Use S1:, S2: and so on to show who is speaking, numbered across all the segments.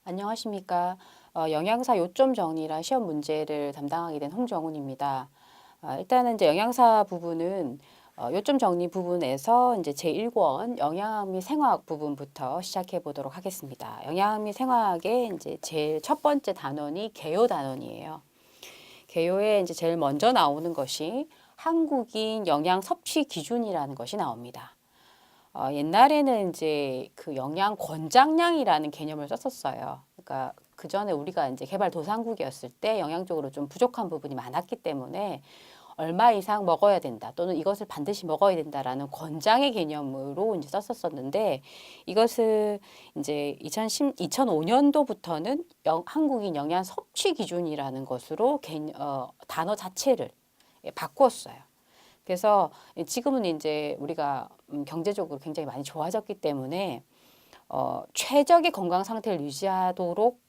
S1: 안녕하십니까. 영양사 요점 정리랑 시험 문제를 담당하게 된 홍정훈입니다. 일단은 이제 영양사 부분은 요점 정리 부분에서 이제 제1권 영양학 및 생화학 부분부터 시작해 보도록 하겠습니다. 영양학 및 생화학의 이제 제일 첫 번째 단원이 개요 단원이에요. 개요에 이제 제일 먼저 나오는 것이 한국인 영양 섭취 기준이라는 것이 나옵니다. 옛날에는 이제 그 영양 권장량이라는 개념을 썼었어요. 그러니까 그 전에 우리가 이제 개발도상국이었을 때 영양적으로 좀 부족한 부분이 많았기 때문에 얼마 이상 먹어야 된다 또는 이것을 반드시 먹어야 된다라는 권장의 개념으로 이제 썼었었는데 이것을 이제 2005년도부터는 한국인 영양 섭취 기준이라는 것으로 단어 자체를 바꾸었어요. 그래서 지금은 이제 우리가 경제적으로 굉장히 많이 좋아졌기 때문에 최적의 건강 상태를 유지하도록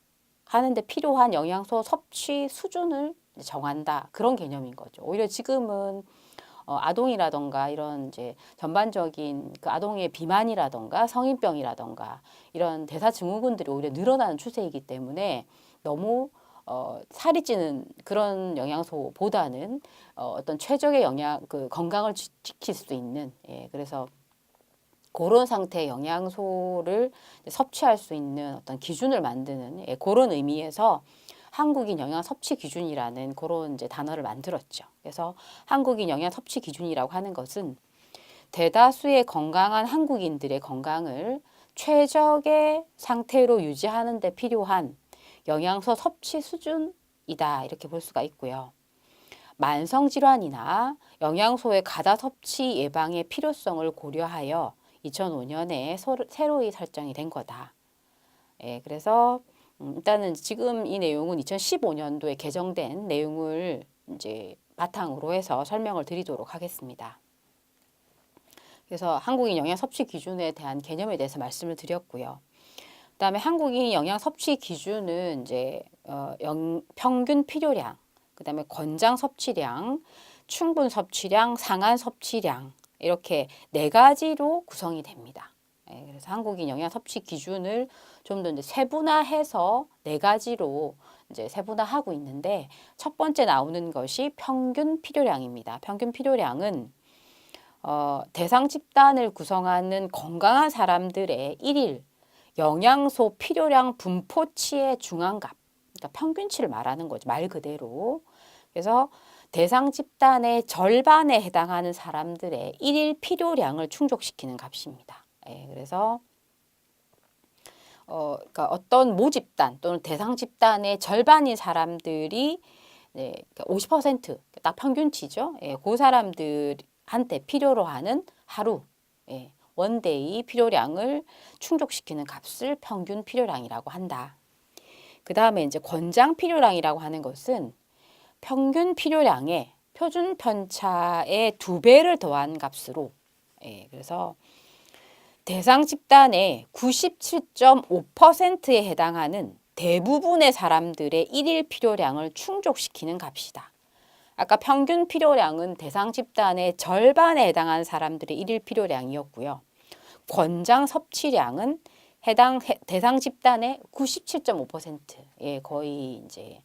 S1: 하는데 필요한 영양소 섭취 수준을 정한다. 그런 개념인 거죠. 오히려 지금은 아동이라던가 이런 이제 전반적인 그 아동의 비만이라던가 성인병이라던가 이런 대사증후군들이 오히려 늘어나는 추세이기 때문에 너무 살이 찌는 그런 영양소보다는 어떤 최적의 그 건강을 지킬 수 있는, 그래서 그런 상태의 영양소를 섭취할 수 있는 어떤 기준을 만드는, 그런 의미에서 한국인 영양 섭취 기준이라는 그런 이제 단어를 만들었죠. 그래서 한국인 영양 섭취 기준이라고 하는 것은 대다수의 건강한 한국인들의 건강을 최적의 상태로 유지하는 데 필요한 영양소 섭취 수준이다. 이렇게 볼 수가 있고요. 만성질환이나 영양소의 가다 섭취 예방의 필요성을 고려하여 2005년에 새로이 설정이 된 거다. 그래서 일단은 지금 이 내용은 2015년도에 개정된 내용을 이제 바탕으로 해서 설명을 드리도록 하겠습니다. 그래서 한국인 영양 섭취 기준에 대한 개념에 대해서 말씀을 드렸고요. 그다음에 한국인 영양 섭취 기준은 이제 평균 필요량, 그다음에 권장 섭취량, 충분 섭취량, 상한 섭취량 이렇게 네 가지로 구성이 됩니다. 그래서 한국인 영양 섭취 기준을 좀 더 이제 세분화해서 네 가지로 이제 세분화하고 있는데 첫 번째 나오는 것이 평균 필요량입니다. 평균 필요량은 대상 집단을 구성하는 건강한 사람들의 일일 영양소 필요량 분포치의 중앙값, 그러니까 평균치를 말하는 거죠. 말 그대로. 그래서 대상 집단의 절반에 해당하는 사람들의 일일 필요량을 충족시키는 값입니다. 그래서 그러니까 어떤 모집단 또는 대상 집단의 절반인 사람들이 50%딱 평균치죠. 그 사람들한테 필요로 하는 하루 원데이 필요량을 충족시키는 값을 평균 필요량이라고 한다. 그 다음에 이제 권장 필요량이라고 하는 것은 평균 필요량에 표준 편차의 2배를 더한 값으로, 그래서 대상 집단의 97.5%에 해당하는 대부분의 사람들의 일일 필요량을 충족시키는 값이다. 아까 평균 필요량은 대상 집단의 절반에 해당하는 사람들의 일일 필요량이었고요. 권장 섭취량은 대상 집단의 97.5%, 거의 이제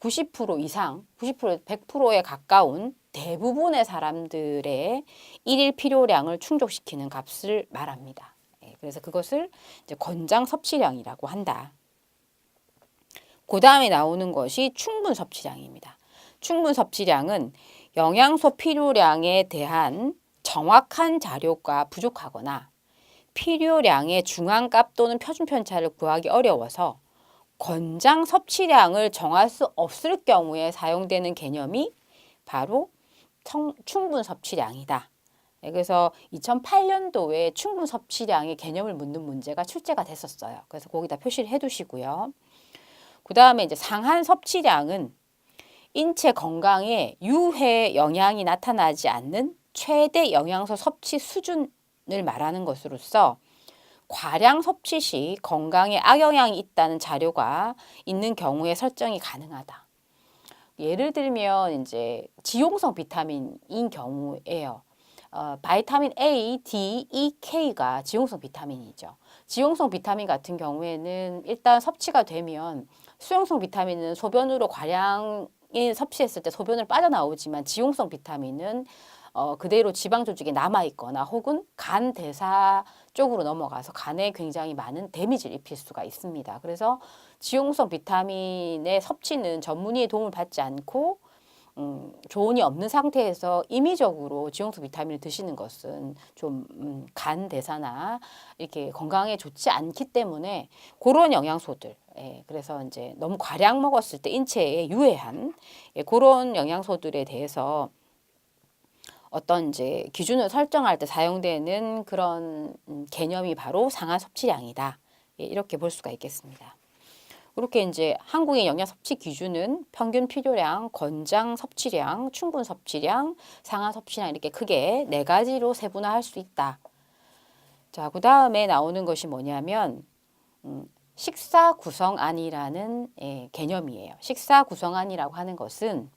S1: 90% 이상, 90% 100%에 가까운 대부분의 사람들의 일일 필요량을 충족시키는 값을 말합니다. 그래서 그것을 이제 권장 섭취량이라고 한다. 그 다음에 나오는 것이 충분 섭취량입니다. 충분 섭취량은 영양소 필요량에 대한 정확한 자료가 부족하거나 필요량의 중앙값 또는 표준 편차를 구하기 어려워서 권장 섭취량을 정할 수 없을 경우에 사용되는 개념이 바로 충분 섭취량이다. 그래서 2008년도에 충분 섭취량의 개념을 묻는 문제가 출제가 됐었어요. 그래서 거기다 표시를 해두시고요. 그 다음에 이제 상한 섭취량은 인체 건강에 유해 영향이 나타나지 않는 최대 영양소 섭취 수준을 말하는 것으로서 과량 섭취 시 건강에 악영향이 있다는 자료가 있는 경우에 설정이 가능하다. 예를 들면 이제 지용성 비타민인 경우에요. 바이타민 A, D, E, K가 지용성 비타민이죠. 지용성 비타민 같은 경우에는 일단 섭취가 되면 수용성 비타민은 소변으로 과량이 섭취했을 때 소변을 빠져나오지만 지용성 비타민은 그대로 지방 조직에 남아 있거나 혹은 간 대사 쪽으로 넘어가서 간에 굉장히 많은 데미지를 입힐 수가 있습니다. 그래서 지용성 비타민의 섭취는 전문의의 도움을 받지 않고 조언이 없는 상태에서 임의적으로 지용성 비타민을 드시는 것은 좀 간 대사나 이렇게 건강에 좋지 않기 때문에 그런 영양소들, 예, 그래서 이제 너무 과량 먹었을 때 인체에 유해한 그런 영양소들에 대해서 어떤 이제 기준을 설정할 때 사용되는 그런 개념이 바로 상하 섭취량이다. 예, 이렇게 볼 수가 있겠습니다. 그렇게 이제 한국의 영양 섭취 기준은 평균 필요량, 권장 섭취량, 충분 섭취량, 상하 섭취량 이렇게 크게 네 가지로 세분화할 수 있다. 자, 그 다음에 나오는 것이 뭐냐면 식사 구성안이라는 개념이에요. 식사 구성안이라고 하는 것은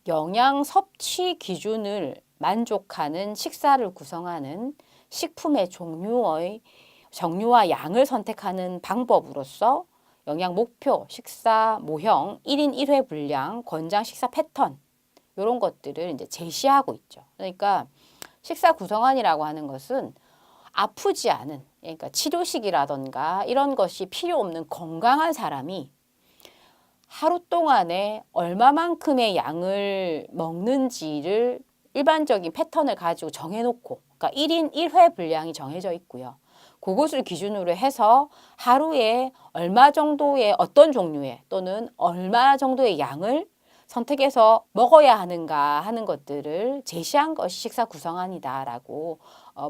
S1: 영양 섭취 기준을 만족하는 식사를 구성하는 식품의 종류와 양을 선택하는 방법으로서 영양 목표, 식사 모형, 1인 1회 분량, 권장 식사 패턴 이런 것들을 이제 제시하고 있죠. 그러니까 식사 구성안이라고 하는 것은 아프지 않은, 그러니까 치료식이라던가 이런 것이 필요 없는 건강한 사람이 하루 동안에 얼마만큼의 양을 먹는지를 일반적인 패턴을 가지고 정해놓고, 그러니까 1인 1회 분량이 정해져 있고요. 그것을 기준으로 해서 하루에 얼마 정도의 어떤 종류의 또는 얼마 정도의 양을 선택해서 먹어야 하는가 하는 것들을 제시한 것이 식사 구성안이다라고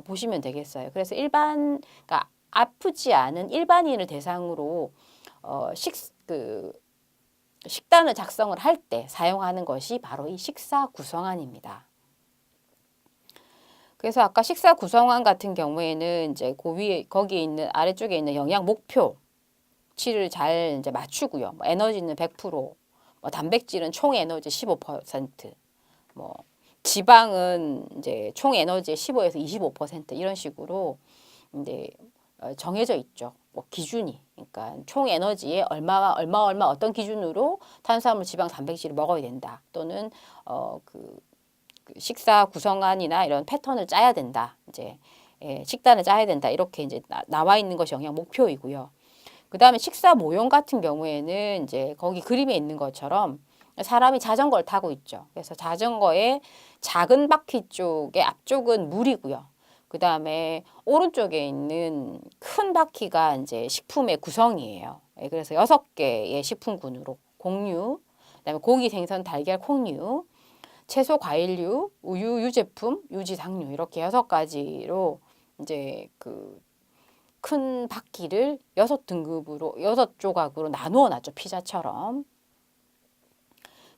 S1: 보시면 되겠어요. 그래서 그러니까 아프지 않은 일반인을 대상으로 식단을 작성을 할 때 사용하는 것이 바로 이 식사 구성안입니다. 그래서 아까 식사 구성안 같은 경우에는 이제 거기에 있는 아래쪽에 있는 영양 목표치를 잘 이제 맞추고요. 뭐 에너지는 100%, 뭐 단백질은 총 에너지 15%, 뭐 지방은 이제 총 에너지의 15에서 25% 이런 식으로 이제 정해져 있죠. 뭐 기준이. 그러니까 총 에너지에 얼마 어떤 기준으로 탄수화물, 지방, 단백질을 먹어야 된다. 또는 그 식사 구성안이나 이런 패턴을 짜야 된다. 이제 식단을 짜야 된다. 이렇게 이제 나와 있는 것이 영양 목표이고요. 그 다음에 식사 모형 같은 경우에는 이제 거기 그림에 있는 것처럼 사람이 자전거를 타고 있죠. 그래서 자전거의 작은 바퀴 쪽의 앞쪽은 물이고요. 그 다음에 오른쪽에 있는 큰 바퀴가 이제 식품의 구성이에요. 그래서 6개의 식품군으로 곡류, 그다음에 고기, 생선, 달걀, 콩류, 채소, 과일류, 우유, 유제품, 유지, 당류 이렇게 6가지로 이제 그 큰 바퀴를 6등급으로 6조각으로 나누어 놨죠. 피자처럼.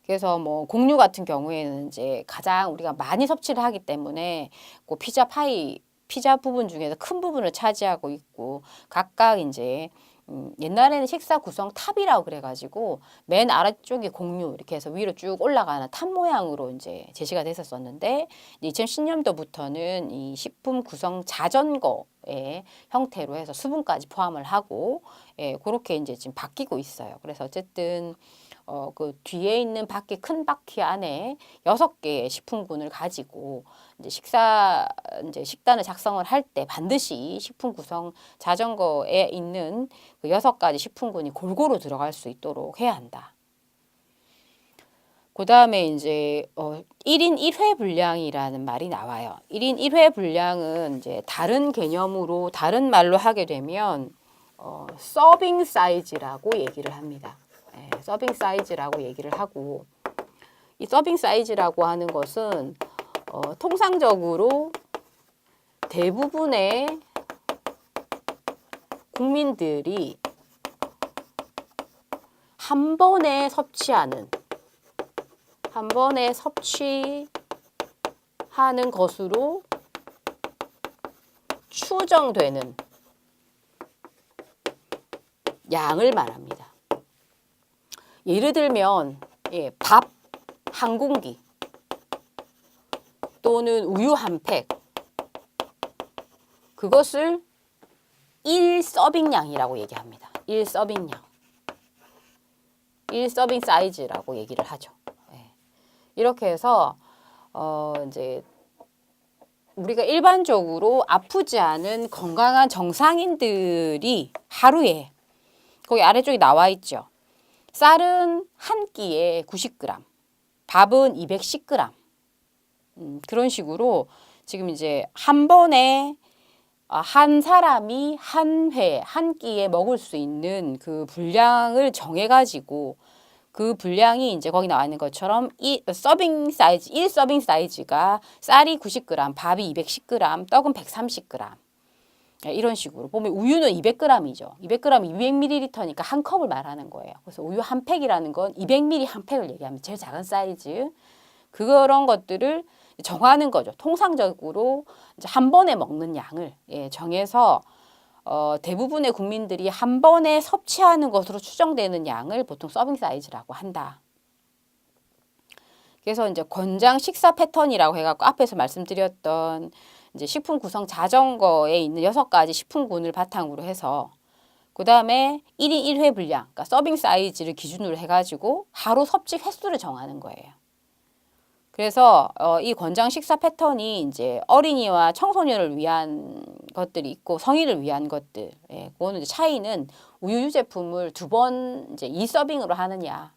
S1: 그래서 뭐 곡류 같은 경우에는 이제 가장 우리가 많이 섭취를 하기 때문에 그 피자 부분 중에서 큰 부분을 차지하고 있고 각각 이제 옛날에는 식사 구성 탑이라고 그래가지고 맨 아래쪽이 곡류 이렇게 해서 위로 쭉 올라가는 탑 모양으로 이제 제시가 됐었었는데 2010년도부터는 이 식품 구성 자전거의 형태로 해서 수분까지 포함을 하고 그렇게 이제 지금 바뀌고 있어요. 그래서 어쨌든 그 뒤에 있는 큰 바퀴 안에 6개의 식품군을 가지고 이제 식단을 작성을 할 때 반드시 식품 구성 자전거에 있는 그 6가지 식품군이 골고루 들어갈 수 있도록 해야 한다. 그 다음에 이제 1인 1회 분량이라는 말이 나와요. 1인 1회 분량은 이제 다른 개념으로 다른 말로 하게 되면 서빙 사이즈라고 얘기를 합니다. 서빙 사이즈라고 얘기를 하고 이 서빙 사이즈라고 하는 것은 통상적으로 대부분의 국민들이 한 번에 섭취하는 것으로 추정되는 양을 말합니다. 예를 들면 밥 한 공기 또는 우유 한 팩, 그것을 1서빙량이라고 얘기합니다. 1서빙량. 1서빙 사이즈라고 얘기를 하죠. 예. 이렇게 해서 이제 우리가 일반적으로 아프지 않은 건강한 정상인들이 하루에 거기 아래쪽에 나와 있죠. 쌀은 한 끼에 90g, 밥은 210g. 그런 식으로 지금 이제 한 번에 한 사람이 한 끼에 먹을 수 있는 그 분량을 정해가지고 그 분량이 이제 거기 나와 있는 것처럼 이 서빙 사이즈, 1서빙 사이즈가 쌀이 90g, 밥이 210g, 떡은 130g. 이런 식으로 보면 우유는 200g이죠. 200g이 200ml니까 한 컵을 말하는 거예요. 그래서 우유 한 팩이라는 건 200ml 한 팩을 얘기합니다. 제일 작은 사이즈. 그런 것들을 정하는 거죠. 통상적으로 이제 한 번에 먹는 양을 정해서 대부분의 국민들이 한 번에 섭취하는 것으로 추정되는 양을 보통 서빙 사이즈라고 한다. 그래서 이제 권장 식사 패턴이라고 해갖고 앞에서 말씀드렸던 이제 식품 구성 자전거에 있는 6가지 식품군을 바탕으로 해서 그 다음에 1인 1회 분량, 그러니까 서빙 사이즈를 기준으로 해가지고 하루 섭취 횟수를 정하는 거예요. 그래서 이 권장 식사 패턴이 이제 어린이와 청소년을 위한 것들이 있고 성인을 위한 것들. 예, 그거는 이제 차이는 우유 유제품을 2번 이제 2서빙으로 하느냐,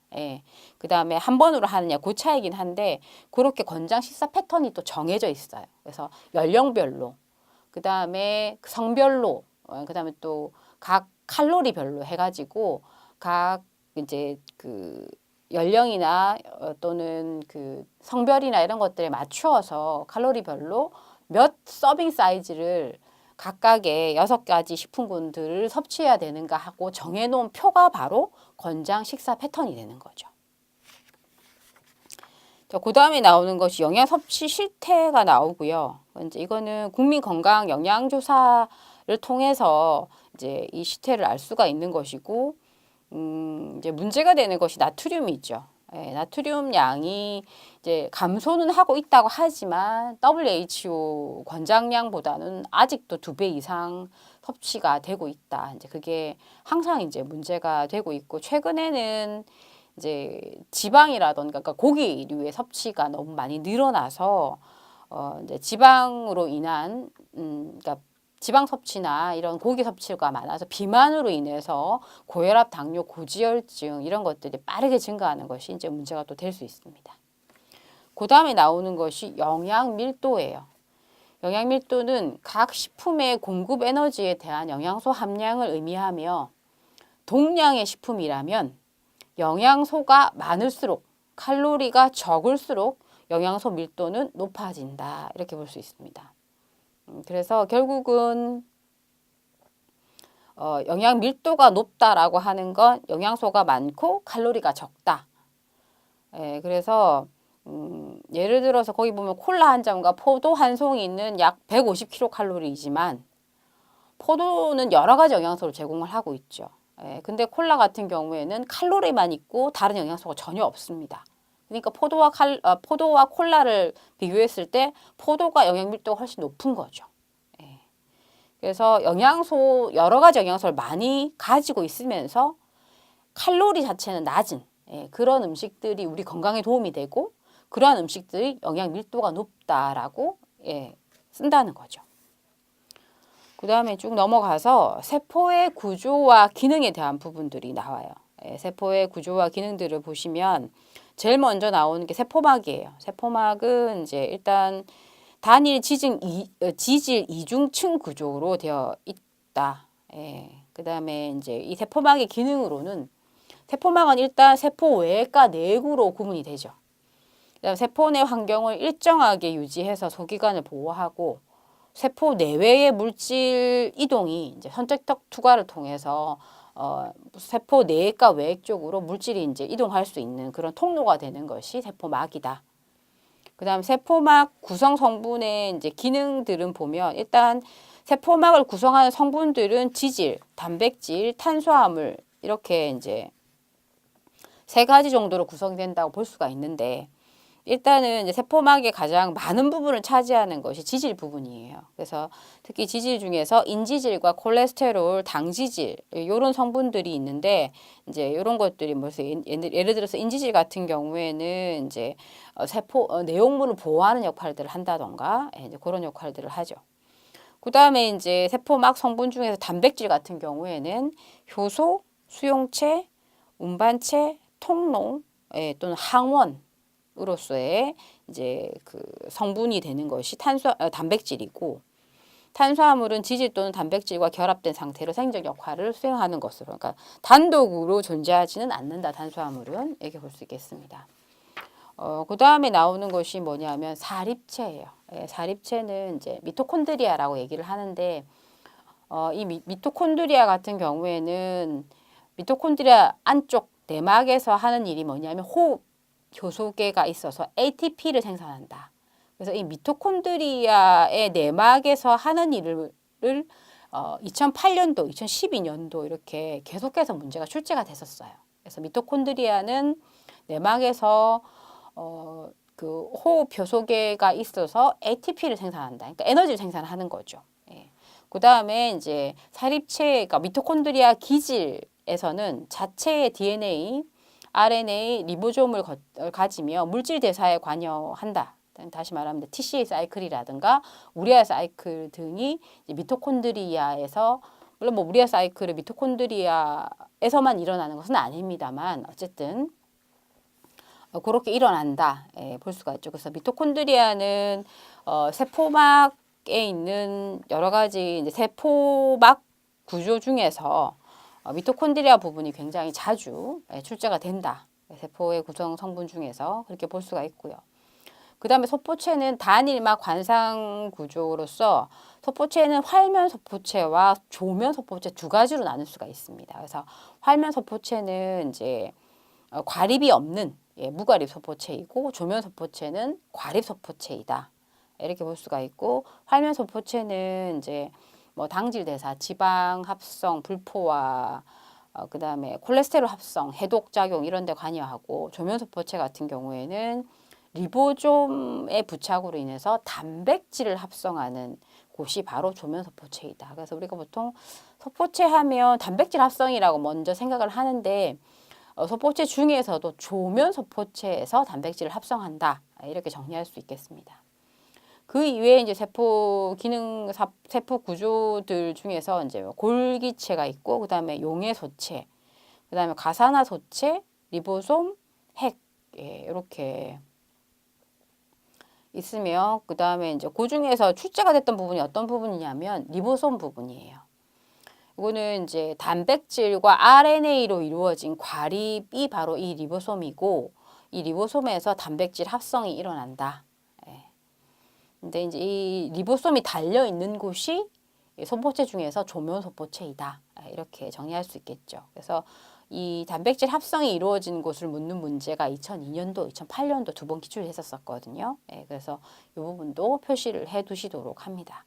S1: 그 다음에 한 번으로 하느냐 그 차이긴 한데 그렇게 권장 식사 패턴이 또 정해져 있어요. 그래서 연령별로, 그 다음에 성별로, 그 다음에 또 각 칼로리별로 해가지고 각 이제 그 연령이나 또는 그 성별이나 이런 것들에 맞추어서 칼로리별로 몇 서빙 사이즈를 각각의 6가지 식품군들을 섭취해야 되는가 하고 정해놓은 표가 바로 권장 식사 패턴이 되는 거죠. 그 다음에 나오는 것이 영양 섭취 실태가 나오고요. 이제 이거는 국민건강영양조사를 통해서 이제 이 실태를 알 수가 있는 것이고, 이제 문제가 되는 것이 나트륨이죠. 나트륨 양이 이제 감소는 하고 있다고 하지만 WHO 권장량보다는 아직도 2배 이상 섭취가 되고 있다. 이제 그게 항상 이제 문제가 되고 있고, 최근에는 이제 지방이라던가 그러니까 고기류의 섭취가 너무 많이 늘어나서 이제 지방으로 인한 그러니까 지방 섭취나 이런 고기 섭취가 많아서 비만으로 인해서 고혈압, 당뇨, 고지혈증 이런 것들이 빠르게 증가하는 것이 이제 문제가 또 될 수 있습니다. 그 다음에 나오는 것이 영양 밀도예요. 영양 밀도는 각 식품의 공급 에너지에 대한 영양소 함량을 의미하며 동량의 식품이라면 영양소가 많을수록 칼로리가 적을수록 영양소 밀도는 높아진다. 이렇게 볼 수 있습니다. 그래서 결국은 영양 밀도가 높다라고 하는 건 영양소가 많고 칼로리가 적다. 그래서 예를 들어서 거기 보면 콜라 한 잔과 포도 한 송이는 약 150kcal이지만 포도는 여러 가지 영양소를 제공을 하고 있죠. 근데 콜라 같은 경우에는 칼로리만 있고 다른 영양소가 전혀 없습니다. 그러니까 포도와 콜라를 비교했을 때 포도가 영양 밀도가 훨씬 높은 거죠. 그래서 여러 가지 영양소를 많이 가지고 있으면서 칼로리 자체는 낮은 그런 음식들이 우리 건강에 도움이 되고 그러한 음식들이 영양 밀도가 높다라고 쓴다는 거죠. 그 다음에 쭉 넘어가서 세포의 구조와 기능에 대한 부분들이 나와요. 세포의 구조와 기능들을 보시면 제일 먼저 나오는 게 세포막이에요. 세포막은 이제 일단 단일 지질 이중층 구조로 되어 있다. 그 다음에 이제 이 세포막의 기능으로는 세포막은 일단 세포 외과 내구로 구분이 되죠. 그다음 세포 내 환경을 일정하게 유지해서 소기관을 보호하고 세포 내외의 물질 이동이 이제 선택적 투과를 통해서 세포 내과 외액 쪽으로 물질이 이제 이동할 수 있는 그런 통로가 되는 것이 세포막이다. 그다음 세포막 구성 성분의 이제 기능들은 보면 일단 세포막을 구성하는 성분들은 지질, 단백질, 탄수화물 이렇게 이제 3가지 정도로 구성이 된다고 볼 수가 있는데 일단은 이제 세포막의 가장 많은 부분을 차지하는 것이 지질 부분이에요. 그래서 특히 지질 중에서 인지질과 콜레스테롤, 당지질 이런 성분들이 있는데 이제 이런 것들이 예를 들어서 인지질 같은 경우에는 이제 세포 내용물을 보호하는 역할들을 한다던가 이제 그런 역할들을 하죠. 그 다음에 이제 세포막 성분 중에서 단백질 같은 경우에는 효소, 수용체, 운반체, 통로 또는 항원 으로서의 이제 그 성분이 되는 것이 단백질이고, 탄수화물은 지질 또는 단백질과 결합된 상태로 생적 역할을 수행하는 것으로, 그러니까 단독으로 존재하지는 않는다. 탄수화물은 이렇게 볼 수 있겠습니다. 그 다음에 나오는 것이 뭐냐면 사립체예요. 사립체는 이제 미토콘드리아라고 얘기를 하는데, 이 미토콘드리아 같은 경우에는 미토콘드리아 안쪽 내막에서 하는 일이 뭐냐면 호흡 효소계가 있어서 ATP를 생산한다. 그래서 이 미토콘드리아의 내막에서 하는 일을 2008년도, 2012년도 이렇게 계속해서 문제가 출제가 됐었어요. 그래서 미토콘드리아는 내막에서 그 호흡 효소계가 있어서 ATP를 생산한다. 그러니까 에너지를 생산하는 거죠. 예. 그 다음에 이제 사립체가 미토콘드리아 기질에서는 자체의 DNA, RNA, 리보솜을 가지며 물질 대사에 관여한다. 다시 말하면 TCA 사이클이라든가 우리아 사이클 등이 미토콘드리아에서, 물론 뭐 우리아 사이클은 미토콘드리아에서만 일어나는 것은 아닙니다만 어쨌든 그렇게 일어난다. 볼 수가 있죠. 그래서 미토콘드리아는 세포막에 있는 여러 가지 이제 세포막 구조 중에서 미토콘드리아 부분이 굉장히 자주 출제가 된다. 세포의 구성 성분 중에서 그렇게 볼 수가 있고요. 그 다음에 소포체는 단일막 관상 구조로서 소포체는 활면 소포체와 조면 소포체 두 가지로 나눌 수가 있습니다. 그래서 활면 소포체는 이제 과립이 없는 무과립 소포체이고, 조면 소포체는 과립 소포체이다. 이렇게 볼 수가 있고, 활면 소포체는 이제 뭐 당질 대사, 지방 합성, 불포화, 그 다음에 콜레스테롤 합성, 해독 작용 이런 데 관여하고, 조면 소포체 같은 경우에는 리보솜의 부착으로 인해서 단백질을 합성하는 곳이 바로 조면 소포체이다. 그래서 우리가 보통 소포체 하면 단백질 합성이라고 먼저 생각을 하는데, 소포체 중에서도 조면 소포체에서 단백질을 합성한다. 이렇게 정리할 수 있겠습니다. 그 이외에 이제 세포 기능, 세포 구조들 중에서 이제 골기체가 있고, 그 다음에 용해소체, 그 다음에 가산화소체, 리보솜, 핵, 이렇게 있으며, 그 다음에 이제 그 중에서 출제가 됐던 부분이 어떤 부분이냐면 리보솜 부분이에요. 이거는 이제 단백질과 RNA로 이루어진 과립이 바로 이 리보솜이고, 이 리보솜에서 단백질 합성이 일어난다. 근데 이제 이 리보솜이 달려 있는 곳이 소포체 중에서 조면 소포체이다. 이렇게 정리할 수 있겠죠. 그래서 이 단백질 합성이 이루어진 곳을 묻는 문제가 2002년도, 2008년도 두 번 기출했었거든요. 그래서 이 부분도 표시를 해 두시도록 합니다.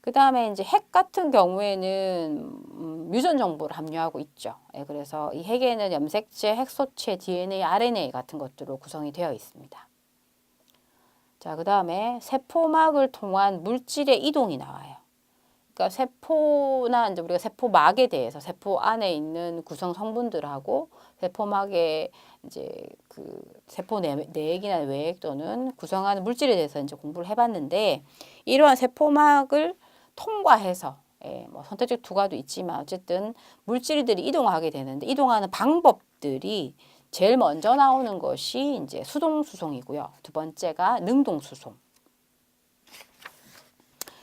S1: 그 다음에 이제 핵 같은 경우에는 유전 정보를 함유하고 있죠. 그래서 이 핵에는 염색체, 핵소체, DNA, RNA 같은 것들로 구성이 되어 있습니다. 자, 그 다음에 세포막을 통한 물질의 이동이 나와요. 그러니까 세포나 이제 우리가 세포막에 대해서 세포 안에 있는 구성 성분들하고 세포막의 이제 그 세포 내액이나 외액 또는 구성하는 물질에 대해서 이제 공부를 해봤는데, 이러한 세포막을 통과해서 뭐 선택적 투과도 있지만 어쨌든 물질들이 이동하게 되는데, 이동하는 방법들이 제일 먼저 나오는 것이 이제 수동수송이고요. 두 번째가 능동수송.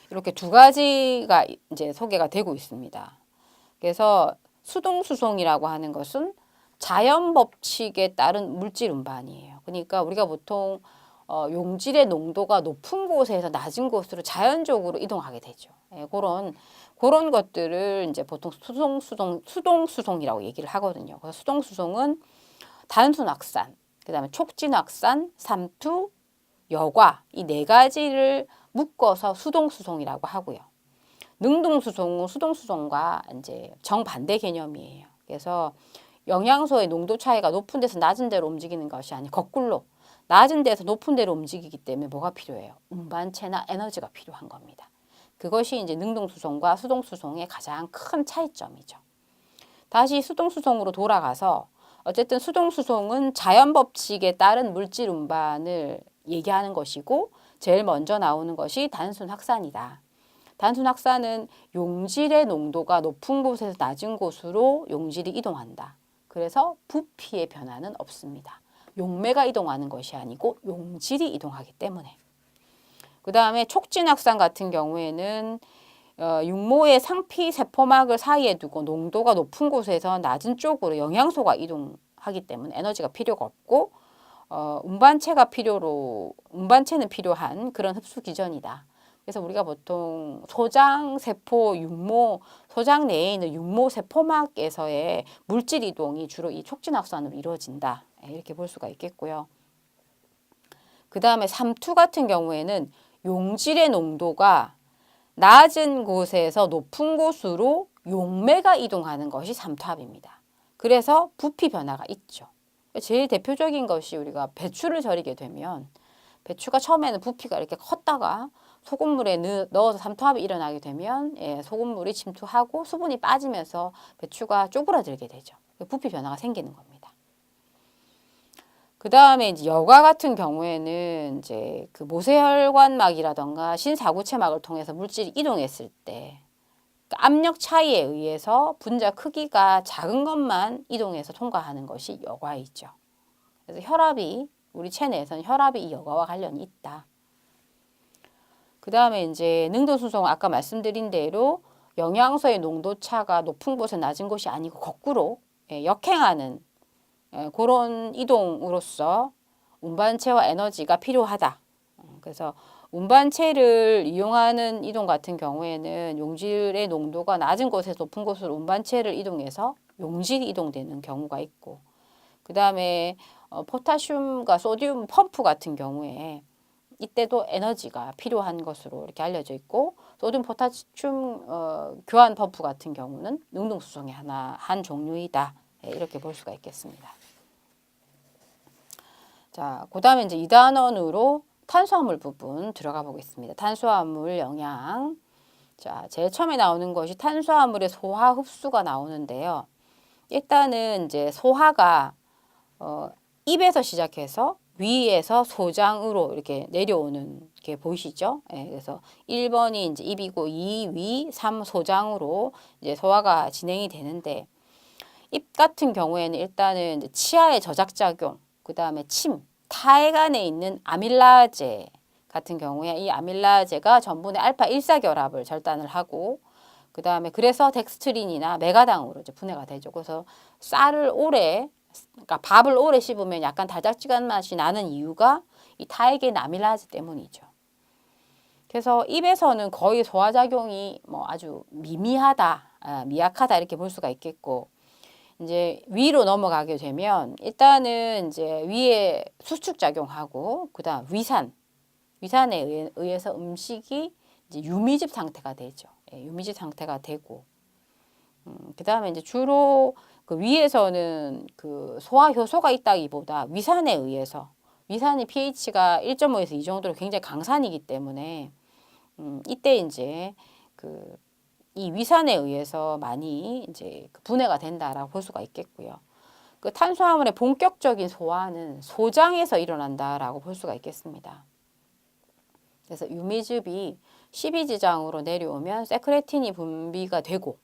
S1: 이렇게 두 가지가 이제 소개가 되고 있습니다. 그래서 수동수송이라고 하는 것은 자연 법칙에 따른 물질 운반이에요. 그러니까 우리가 보통 용질의 농도가 높은 곳에서 낮은 곳으로 자연적으로 이동하게 되죠. 그런 것들을 이제 보통 수동수송이라고 얘기를 하거든요. 그래서 수동수송은 단순확산, 그 다음에 촉진확산, 삼투, 여과 이 네 가지를 묶어서 수동수송이라고 하고요. 능동수송은 수동수송과 이제 정반대 개념이에요. 그래서 영양소의 농도 차이가 높은 데서 낮은 데로 움직이는 것이 아니고 거꾸로 낮은 데서 높은 데로 움직이기 때문에 뭐가 필요해요? 운반체나 에너지가 필요한 겁니다. 그것이 이제 능동수송과 수동수송의 가장 큰 차이점이죠. 다시 수동수송으로 돌아가서 어쨌든 수동수송은 자연법칙에 따른 물질 운반을 얘기하는 것이고 제일 먼저 나오는 것이 단순 확산이다. 단순 확산은 용질의 농도가 높은 곳에서 낮은 곳으로 용질이 이동한다. 그래서 부피의 변화는 없습니다. 용매가 이동하는 것이 아니고 용질이 이동하기 때문에. 그 다음에 촉진 확산 같은 경우에는 육모의 상피 세포막을 사이에 두고 농도가 높은 곳에서 낮은 쪽으로 영양소가 이동하기 때문에 에너지가 필요가 없고 운반체는 필요한 그런 흡수 기전이다. 그래서 우리가 보통 소장 세포 육모, 소장 내에 있는 육모 세포막에서의 물질 이동이 주로 이 촉진 확산으로 이루어진다. 이렇게 볼 수가 있겠고요. 그 다음에 삼투 같은 경우에는 용질의 농도가 낮은 곳에서 높은 곳으로 용매가 이동하는 것이 삼투압입니다. 그래서 부피 변화가 있죠. 제일 대표적인 것이 우리가 배추를 절이게 되면 배추가 처음에는 부피가 이렇게 컸다가 소금물에 넣어서 삼투압이 일어나게 되면 소금물이 침투하고 수분이 빠지면서 배추가 쪼그라들게 되죠. 부피 변화가 생기는 겁니다. 그 다음에 이제 여과 같은 경우에는 이제 그 모세혈관막이라던가 신사구체막을 통해서 물질이 이동했을 때 압력 차이에 의해서 분자 크기가 작은 것만 이동해서 통과하는 것이 여과이죠. 그래서 혈압이 우리 체내에서는 혈압이 이 여과와 관련이 있다. 그 다음에 이제 능동수송은 아까 말씀드린 대로 영양소의 농도 차가 높은 곳에 낮은 곳이 아니고 거꾸로 역행하는 그런 이동으로서 운반체와 에너지가 필요하다. 그래서 운반체를 이용하는 이동 같은 경우에는 용질의 농도가 낮은 곳에서 높은 곳으로 운반체를 이동해서 용질이 이동되는 경우가 있고 그 다음에 포타슘과 소듐 펌프 같은 경우에 이때도 에너지가 필요한 것으로 이렇게 알려져 있고 소듐 포타슘 교환 펌프 같은 경우는 능동수송의 한 종류이다. 이렇게 볼 수가 있겠습니다. 자, 그 다음에 이제 2단원으로 탄수화물 부분 들어가 보겠습니다. 탄수화물 영양. 자, 제일 처음에 나오는 것이 탄수화물의 소화 흡수가 나오는데요. 일단은 이제 소화가 입에서 시작해서 위에서 소장으로 이렇게 내려오는 게 보이시죠? 그래서 1번이 이제 입이고 2, 위, 3 소장으로 이제 소화가 진행이 되는데 입 같은 경우에는 일단은 이제 치아의 저작작용, 그 다음에 침, 타액 안에 있는 아밀라제 같은 경우에 이 아밀라제가 전분의 알파 1사 결합을 절단을 하고 그 다음에 그래서 덱스트린이나 메가당으로 이제 분해가 되죠. 그래서 그러니까 밥을 오래 씹으면 약간 달짝지근한 맛이 나는 이유가 이 타액의 아밀라제 때문이죠. 그래서 입에서는 거의 소화작용이 뭐 아주 미약하다 이렇게 볼 수가 있겠고 이제 위로 넘어가게 되면 일단은 이제 위에 수축작용하고 그다음 위산에 의해서 음식이 이제 유미집 상태가 되죠. 유미집 상태가 되고 그다음에 이제 주로 그 위에서는 그 소화 효소가 있다기보다 위산에 의해서 위산의 pH가 1.5에서 2 정도로 굉장히 강산이기 때문에 이때 이제 이 위산에 의해서 많이 이제 분해가 된다라고 볼 수가 있겠고요. 그 탄수화물의 본격적인 소화는 소장에서 일어난다라고 볼 수가 있겠습니다. 그래서 유미즙이 12지장으로 내려오면 세크레틴이 분비가 되고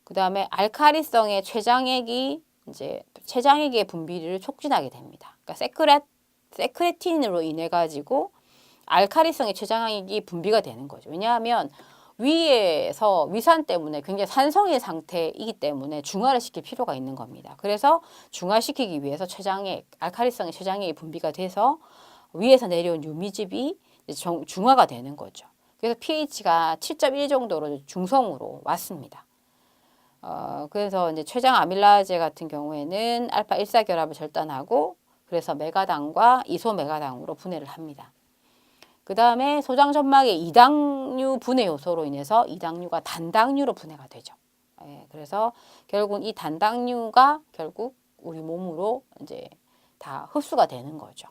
S1: 그 다음에 알카리성의 췌장액이 이제 췌장액의 분비를 촉진하게 됩니다. 그러니까 세크레틴으로 인해 가지고 알카리성의 췌장액이 분비가 되는 거죠. 왜냐하면 위에서 위산 때문에 굉장히 산성의 상태이기 때문에 중화를 시킬 필요가 있는 겁니다. 그래서 중화시키기 위해서 알카리성의 췌장액이 분비가 돼서 위에서 내려온 유미즙이 중화가 되는 거죠. 그래서 pH가 7.1 정도로 중성으로 왔습니다. 그래서 이제 췌장 아밀라제 같은 경우에는 알파 1사 결합을 절단하고 그래서 메가당과 이소메가당으로 분해를 합니다. 그 다음에 소장 점막의 이당류 분해 요소로 인해서 이당류가 단당류로 분해가 되죠. 그래서 결국 이 단당류가 결국 우리 몸으로 이제 다 흡수가 되는 거죠.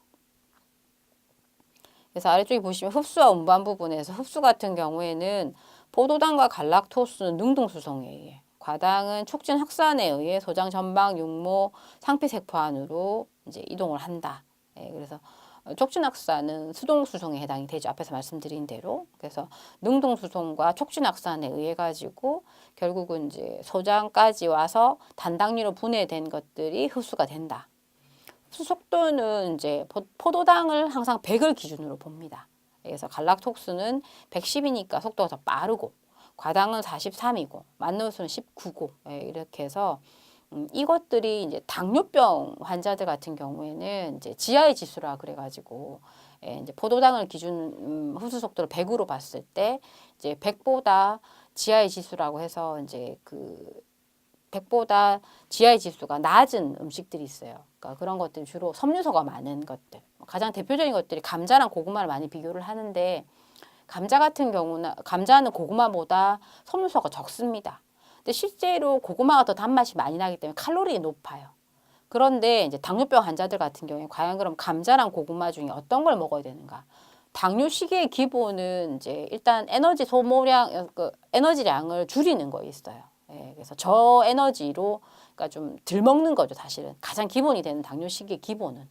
S1: 그래서 아래쪽에 보시면 흡수와 운반 부분에서 흡수 같은 경우에는 포도당과 갈락토스는 능동수송에 의해, 과당은 촉진 확산에 의해 소장 전방 육모 상피 세포 안으로 이제 이동을 한다. 예, 그래서 촉진 확산은 수동 수송에 해당이 되죠. 앞에서 말씀드린 대로. 그래서 능동 수송과 촉진 확산에 의해 가지고 결국은 이제 소장까지 와서 단당류로 분해된 것들이 흡수가 된다. 흡수 속도는 이제 포도당을 항상 100을 기준으로 봅니다. 그래서 갈락톡스는 110이니까 속도가 더 빠르고, 과당은 43이고, 만노수는 19고, 예, 이렇게 해서 이것들이 이제 당뇨병 환자들 같은 경우에는 이제 GI 지수라 그래가지고, 예, 이제 포도당을 기준 흡수 속도를 100으로 봤을 때 이제 100보다 GI 지수라고 해서 이제 그 100보다 GI 지수가 낮은 음식들이 있어요. 그러니까 그런 것들이 주로 섬유소가 많은 것들. 가장 대표적인 것들이 감자랑 고구마를 많이 비교를 하는데, 감자 같은 경우는 감자는 고구마보다 섬유소가 적습니다. 근데 실제로 고구마가 더 단맛이 많이 나기 때문에 칼로리가 높아요. 그런데 이제 당뇨병 환자들 같은 경우에 과연 그럼 감자랑 고구마 중에 어떤 걸 먹어야 되는가? 당뇨식의 기본은 이제 일단 에너지 소모량, 그 에너지량을 줄이는 거 있어요. 예, 그래서 저에너지로, 그러니까 좀 덜 먹는 거죠, 사실은. 가장 기본이 되는 당뇨식의 기본은.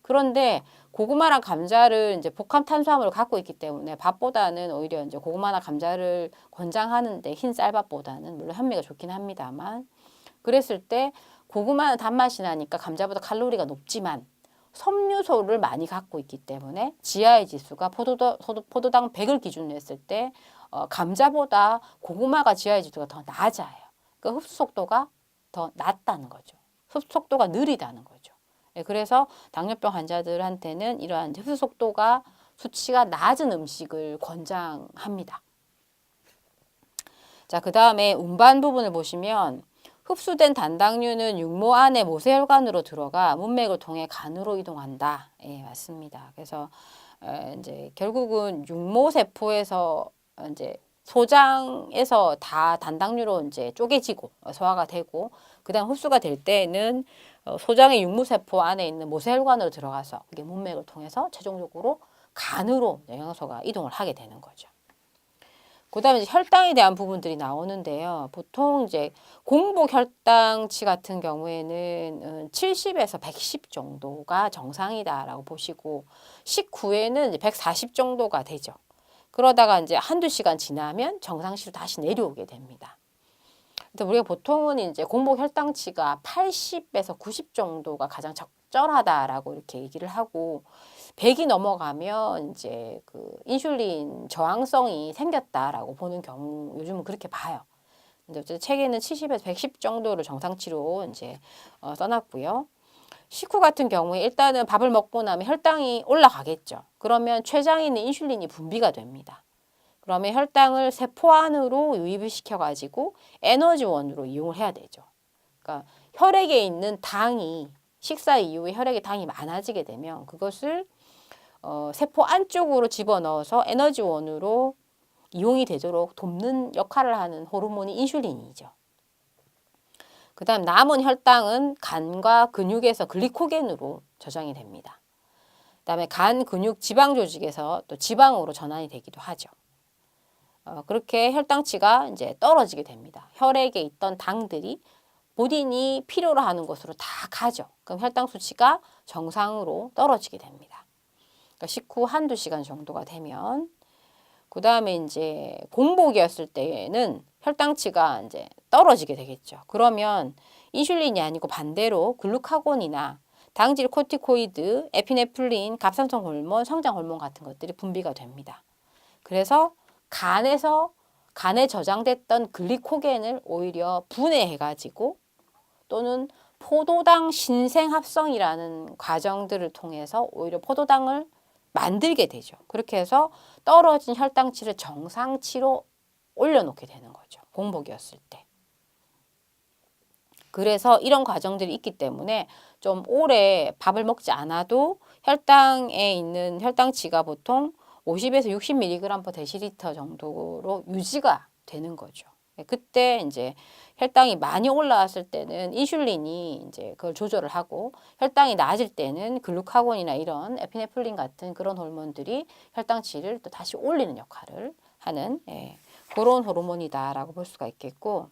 S1: 그런데 고구마랑 감자를 이제 복합 탄수화물을 갖고 있기 때문에 밥보다는 오히려 이제 고구마나 감자를 권장하는데, 흰 쌀밥보다는 물론 현미가 좋긴 합니다만, 그랬을 때 고구마는 단맛이 나니까 감자보다 칼로리가 높지만 섬유소를 많이 갖고 있기 때문에 GI 지수가 포도당 100을 기준으로 했을 때 감자보다 고구마가 GI 지수가 더 낮아요. 그 흡수 속도가 더 낮다는 거죠. 흡수 속도가 느리다는 거죠. 예, 그래서 당뇨병 환자들한테는 이러한 흡수 속도가 수치가 낮은 음식을 권장합니다. 자, 그 다음에 운반 부분을 보시면 흡수된 단당류는 육모 안에 모세혈관으로 들어가 문맥을 통해 간으로 이동한다. 예, 맞습니다. 그래서 이제 결국은 육모 세포에서 이제 소장에서 다 단당류로 이제 쪼개지고 소화가 되고, 그다음 흡수가 될 때는 소장의 육모세포 안에 있는 모세혈관으로 들어가서 이게 문맥을 통해서 최종적으로 간으로 영양소가 이동을 하게 되는 거죠. 그다음에 이제 혈당에 대한 부분들이 나오는데요. 보통 이제 공복 혈당치 같은 경우에는 70에서 110 정도가 정상이다라고 보시고, 식후에는 이제 140 정도가 되죠. 그러다가 이제 한두 시간 지나면 정상치로 다시 내려오게 됩니다. 근데 우리가 보통은 이제 공복 혈당치가 80에서 90 정도가 가장 적절하다라고 이렇게 얘기를 하고, 100이 넘어가면 이제 그 인슐린 저항성이 생겼다라고 보는 경우, 요즘은 그렇게 봐요. 근데 어쨌든 책에는 70에서 110 정도를 정상치로 이제 써놨고요. 식후 같은 경우에 일단은 밥을 먹고 나면 혈당이 올라가겠죠. 그러면 췌장에 있는 인슐린이 분비가 됩니다. 그러면 혈당을 세포 안으로 유입을 시켜가지고 에너지원으로 이용을 해야 되죠. 그러니까 혈액에 있는 당이, 식사 이후에 혈액에 당이 많아지게 되면 그것을 세포 안쪽으로 집어넣어서 에너지원으로 이용이 되도록 돕는 역할을 하는 호르몬이 인슐린이죠. 그 다음 남은 혈당은 간과 근육에서 글리코겐으로 저장이 됩니다. 그 다음에 간, 근육, 지방 조직에서 또 지방으로 전환이 되기도 하죠. 그렇게 혈당치가 이제 떨어지게 됩니다. 혈액에 있던 당들이 본인이 필요로 하는 곳으로 다 가죠. 그럼 혈당 수치가 정상으로 떨어지게 됩니다. 그러니까 식후 한두 시간 정도가 되면, 그 다음에 이제 공복이었을 때에는 혈당치가 이제 떨어지게 되겠죠. 그러면 인슐린이 아니고 반대로 글루카곤이나 당질 코티코이드, 에피네프린, 갑상선 호르몬, 성장 호르몬 같은 것들이 분비가 됩니다. 그래서 간에 저장됐던 글리코겐을 오히려 분해해가지고, 또는 포도당 신생합성이라는 과정들을 통해서 오히려 포도당을 만들게 되죠. 그렇게 해서 떨어진 혈당치를 정상치로 올려놓게 되는 거죠. 공복이었을 때. 그래서 이런 과정들이 있기 때문에 좀 오래 밥을 먹지 않아도 혈당에 있는 혈당치가 보통 50에서 60mg/dL 정도로 유지가 되는 거죠. 그때 이제 혈당이 많이 올라왔을 때는 인슐린이 이제 그걸 조절을 하고 혈당이 낮을 때는 글루카곤이나 이런 에피네프린 같은 그런 호르몬들이 혈당치를 또 다시 올리는 역할을 하는 그런 호르몬이다라고 볼 수가 있겠고